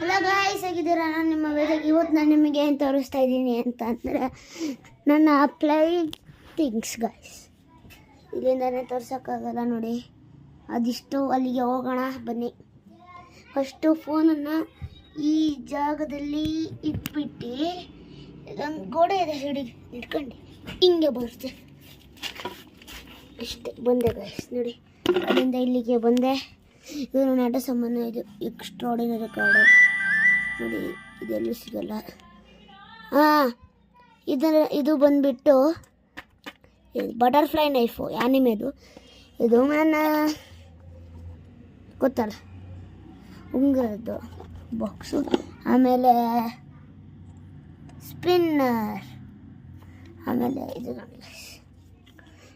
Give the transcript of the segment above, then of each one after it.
Hello guys, ಹೇಗಿದ್ದೀರಾ? ನಾನು ನಿಮ್ಮ ವೇದಿಕೆ. ಇವತ್ತು ನಾನು ನಿಮಗೆ ಏನು ತೋರಿಸ್ತಾ ಇದ್ದೀನಿ ಅಂತ ಅಂದರೆ ನನ್ನ ಅಪ್ಲೈ ಥಿಂಗ್ಸ್ ಗಾಯ್ಸ್. ಇಲ್ಲಿಂದನೇ ತೋರ್ಸೋಕ್ಕಾಗಲ್ಲ ನೋಡಿ, ಅದಿಷ್ಟು ಅಲ್ಲಿಗೆ ಹೋಗೋಣ ಬನ್ನಿ. ಫಸ್ಟು ಫೋನನ್ನು ಈ ಜಾಗದಲ್ಲಿ ಇಟ್ಬಿಟ್ಟು ಇದೊಂದು ಗೋಡೆ ಇದೆ ಸೈಡಿಗೆ ಇಟ್ಕೊಂಡು ಹಿಂಗೆ ಬರುತ್ತೆ ಅಷ್ಟೇ. ಬಂದೆ ಗಾಯ್ಸ್ ನೋಡಿ, ಅಲ್ಲಿಂದ ಇಲ್ಲಿಗೆ ಬಂದೆ. ಇದು ನನ್ನ ಆಟ ಸಾಮಾನು, ಇದು ಎಕ್ಸ್ಟ್ರಾರ್ಡಿನರಿ ಕಾರ್ಡು ನೋಡಿ, ಇದೆಲ್ಲೂ ಸಿಗಲ್ಲ. ಇದು ಬಂದುಬಿಟ್ಟು ಬಟರ್ಫ್ಲೈ ನೈಫು ಆನಿಮೆದು. ಇದು ನನ್ನ ಗೊತ್ತಲ್ಲ ಉಂಗುರದ್ದು ಬಾಕ್ಸು. ಆಮೇಲೆ ಸ್ಪಿನ್ನರ್, ಆಮೇಲೆ ಇದು ನೋಡಿ,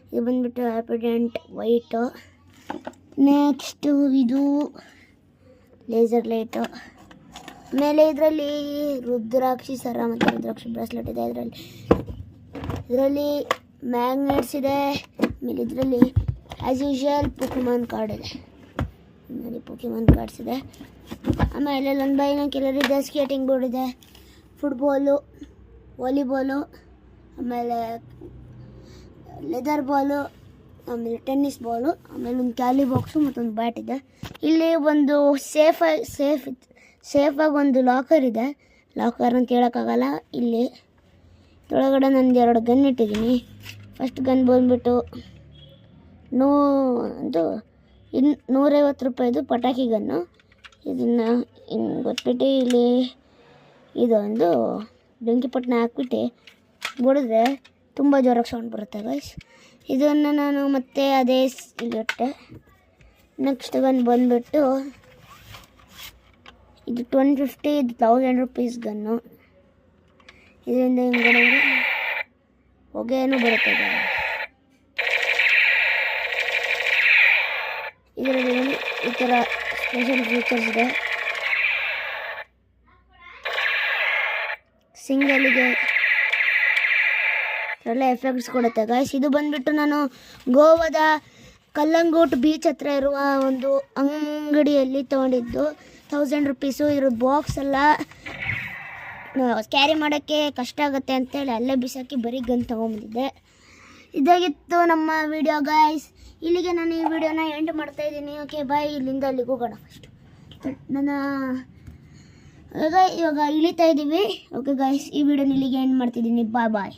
ಇದು ಬಂದುಬಿಟ್ಟು ಹ್ಯಾಪಿಡೆಂಟ್ ವೈಟು. ನೆಕ್ಸ್ಟು ಇದು ಲೇಸರ್ ಲೈಟು. ಆಮೇಲೆ ಇದರಲ್ಲಿ ರುದ್ರಾಕ್ಷಿ ಸರ ಮತ್ತು ರುದ್ರಾಕ್ಷಿ ಬ್ರಾಸ್ಲೆಟ್ ಇದೆ. ಇದರಲ್ಲಿ ಮ್ಯಾಗ್ನೆಟ್ಸ್ ಇದೆ. ಆಮೇಲೆ ಇದರಲ್ಲಿ ಆ್ಯಸ್ ಯೂಶುವಲ್ ಪೋಕಿಮಾನ್ ಕಾರ್ಡ್ ಇದೆ ನೋಡಿ, ಪೋಕಿಮಾನ್ ಕಾರ್ಡ್ಸ್ ಇದೆ. ಆಮೇಲೆ ಒಂದು ಬೈನಾಕ್ಯುಲರ್ ಇದೆ, ಸ್ಕೇಟಿಂಗ್ ಬೋರ್ಡ್ ಇದೆ, ಫುಟ್ಬಾಲು, ವಾಲಿಬಾಲು, ಆಮೇಲೆ ಲೆದರ್ ಬಾಲು, ಆಮೇಲೆ ಟೆನ್ನಿಸ್ ಬಾಲು, ಆಮೇಲೆ ಒಂದು ಕ್ಯಾಲಿ ಬಾಕ್ಸು ಮತ್ತೊಂದು ಬ್ಯಾಟ್ ಇದೆ. ಇಲ್ಲಿ ಒಂದು ಸೇಫಾಗಿ ಒಂದು ಲಾಕರ್ ಇದೆ. ಲಾಕರ್ ಅಂತ ಹೇಳೋಕ್ಕಾಗಲ್ಲ. ಇಲ್ಲಿ ಒಳಗಡೆ ನಾನು 2 ಗನ್ ಇಟ್ಟಿದ್ದೀನಿ. ಫಸ್ಟ್ ಗನ್ ಬಂದುಬಿಟ್ಟು $150 ಪಟಾಕಿ ಗನ್ನು. ಇದನ್ನು ಹಿಂಗೆ ಗೊತ್ಬಿಟ್ಟು ಇಲ್ಲಿ ಇದೊಂದು ಬೆಂಕಿಪಟ್ಟಣ ಹಾಕ್ಬಿಟ್ಟು ಬಡಿದ್ರೆ ತುಂಬ ಜೋರಾಗಿ ಸೌಂಡ್ ಬರುತ್ತೆ ಗೈಸ್. ಇದನ್ನು ನಾನು ಮತ್ತೆ ಅದೇ ಇಲ್ಲಿಟ್ಟೆ. ನೆಕ್ಸ್ಟ್ ಗನ್ ಬಂದುಬಿಟ್ಟು ಇದು 250, ಇದು $1000 ಗನ್ನು. ಇದರಿಂದ ಹಿಂಗಡೆ ಹೊಗೆನೂ ಬರುತ್ತದೆ. ಇದರಲ್ಲಿ ಈ ಥರ ಸ್ಪೆಷಲ್ ಫೀಚರ್ಸ್ ಇದೆ. ಸಿಂಗಲಿಗೆ ಒಳ್ಳೆ ಎಫೆಕ್ಟ್ಸ್ ಕೊಡುತ್ತೆ ಗಾಯ್ಸ್. ಇದು ಬಂದುಬಿಟ್ಟು ನಾನು ಗೋವಾದ ಕಲ್ಲಂಗೋಟ್ ಬೀಚ್ ಹತ್ರ ಇರುವ ಒಂದು ಅಂಗಡಿಯಲ್ಲಿ ತೊಗೊಂಡಿದ್ದು. $1000. ಇದ್ರ ಬಾಕ್ಸ್ ಎಲ್ಲ ಕ್ಯಾರಿ ಮಾಡೋಕ್ಕೆ ಕಷ್ಟ ಆಗುತ್ತೆ ಅಂತೇಳಿ ಅಲ್ಲೇ ಬಿಸಾಕಿ ಬರೀ ಗನ್ ತೊಗೊಂಬಂದಿದ್ದೆ. ಇದಾಗಿತ್ತು ನಮ್ಮ ವಿಡಿಯೋ ಗಾಯ್ಸ್. ಇಲ್ಲಿಗೆ ನಾನು ಈ ವಿಡಿಯೋನ ಎಂಡ್ ಮಾಡ್ತಾಯಿದ್ದೀನಿ. Okay bye. ಇಲ್ಲಿಂದ ಅಲ್ಲಿಗೆ ಹೋಗೋಣ. ಫಸ್ಟು ಇವಾಗ ಇಳಿತಾ ಇದ್ದೀವಿ. ಓಕೆ ಗಾಯ್ಸ್, ಈ ವಿಡಿಯೋನ ಇಲ್ಲಿಗೆ ಎಂಡ್ ಮಾಡ್ತಿದ್ದೀನಿ. ಬಾಯ್ ಬಾಯ್.